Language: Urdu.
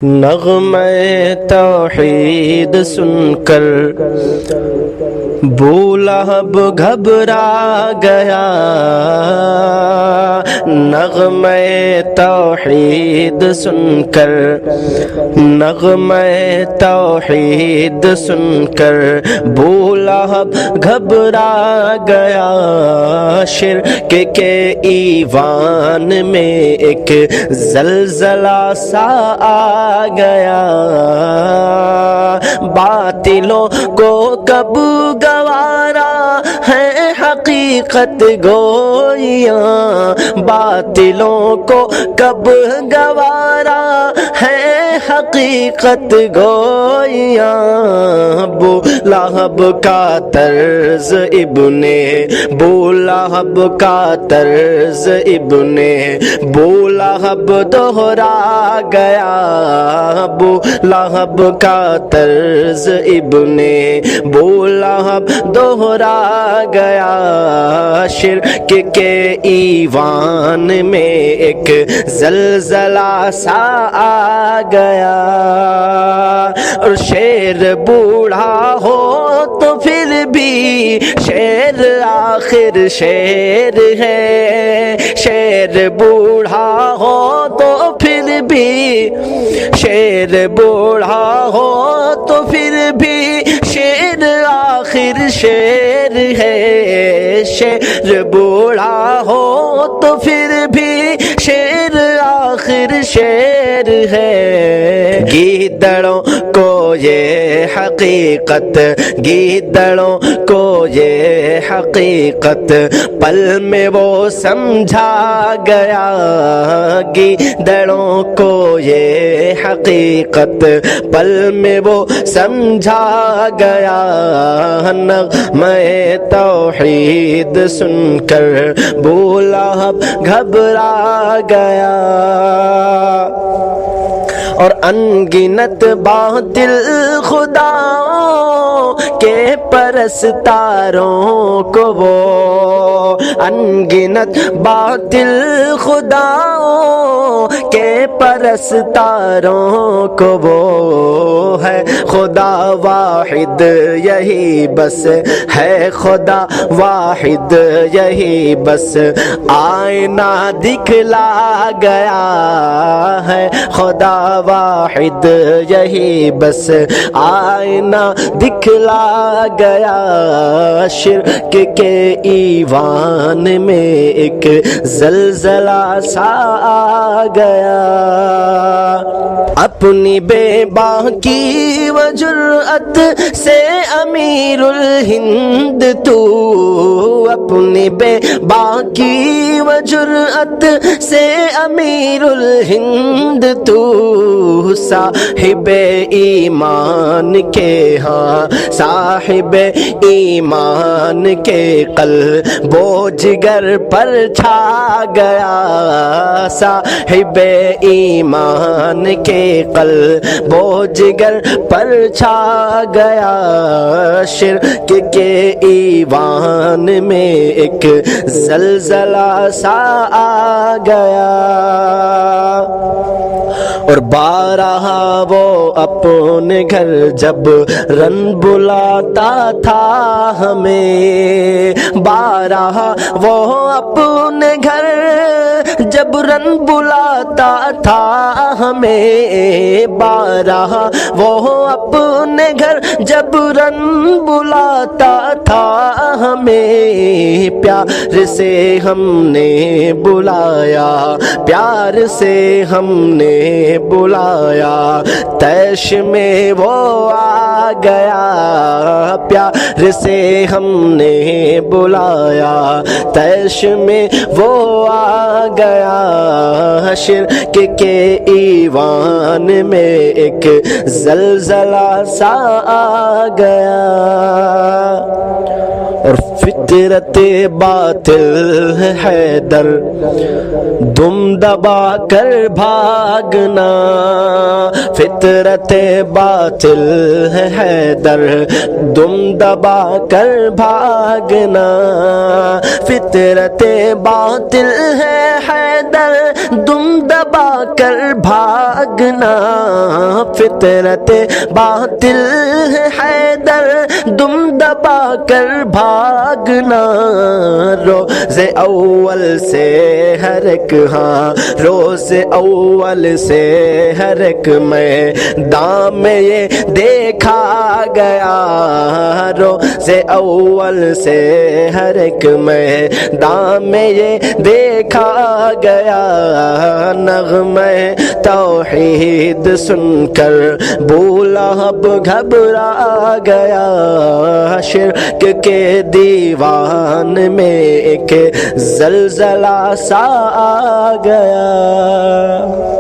نغمہ توحید سن کر بولہب گھبرا گیا، نغمہ توحید سن کر، نغمہ توحید سن کر بولہب گھبرا گیا، شرک کے ایوان میں ایک زلزلہ سا آ گیا، باطلوں کو کب گوارا ہے حقیقت گویاں، باطلوں کو کب گوارا ہے حقیقت گویاں، ابو لہب کا طرز ابن بولہب کا طرز ابن بولہب دوہرا گیا، ابو لہب کا طرز ابن بولہب دوہرا گیا، شرک کے ایوان میں ایک زلزلہ سا آ گیا، اور شیر بوڑھا ہو تو پھر بھی شیر آخر شیر ہے، شیر بوڑھا ہو تو پھر بھی شیر بوڑھا ہو تو پھر بھی شیر آخر شیر ہے، شیر بوڑھا ہو تو پھر بھی شیر آخر شیر ہے، گیدڑوں کو یہ حقیقت، گیدڑوں کو یہ حقیقت پل میں وہ سمجھا گیا، گیدڑوں کو یہ حقیقت پل میں وہ سمجھا گیا، نغمہ توحید سن کر بولہب گھبرا گیا، اور انگنت باطل خداؤں کے پرستاروں کو وہ، انگنت باطل خداؤں کے پرستاروں کو وہ ہے خدا واحد یہی بس ہے، خدا واحد یہی بس آئینہ دکھلا گیا ہے، خدا واحد یہی بس آئینہ دکھلا گیا، شرک کے ایوان میں ایک زلزلہ سا آ گیا، اپنی بے باکی و جرأت سے امیر الہند تو، اپنی بے باکی و جرأت سے امیر الہند تو، صاحب ایمان کے ہاں صاحب ایمان کے قلب و جگر پر چھا گیا، صاحب ایمان کے قلب و جگر پر چھا گیا، شرک کے ایوان میں ایک زلزلہ سا آ گیا، اور بارہا وہ اپنے گھر جب رن بلاتا تھا ہمیں، بارہا وہ اپنے گھر جب رن بلاتا تھا ہمیں، بارہا وہ اپنے گھر جب رن بلاتا تھا ہمیں، پیار سے ہم نے بلایا، پیار سے ہم نے بلایا، تیش میں وہ آ گیا، پیار سے ہم نے بلایا، تیش میں وہ آ گیا، شرک کے ایوان میں ایک زلزلہ سا آ گیا، اور فطرت باطل ہے در دم دبا کر بھاگنا، فطرت باطل ہے در دم دبا کر بھاگنا، فطرت باطل ہے در دم دبا کر بھاگنا، فطرت باطل ہے حیدر، دم دبا کر بھاگنا، روز اول سے ہر ایک، ہاں روز اول سے ہر ایک میدان میں یہ دیکھا گیا، روز اول سے ہر ایک میدان میں یہ دیکھا گیا، نغمہ توحید سن کر بولہب گھبرا گیا، شرک کے دیوان میں ایک زلزلہ سا آ گیا۔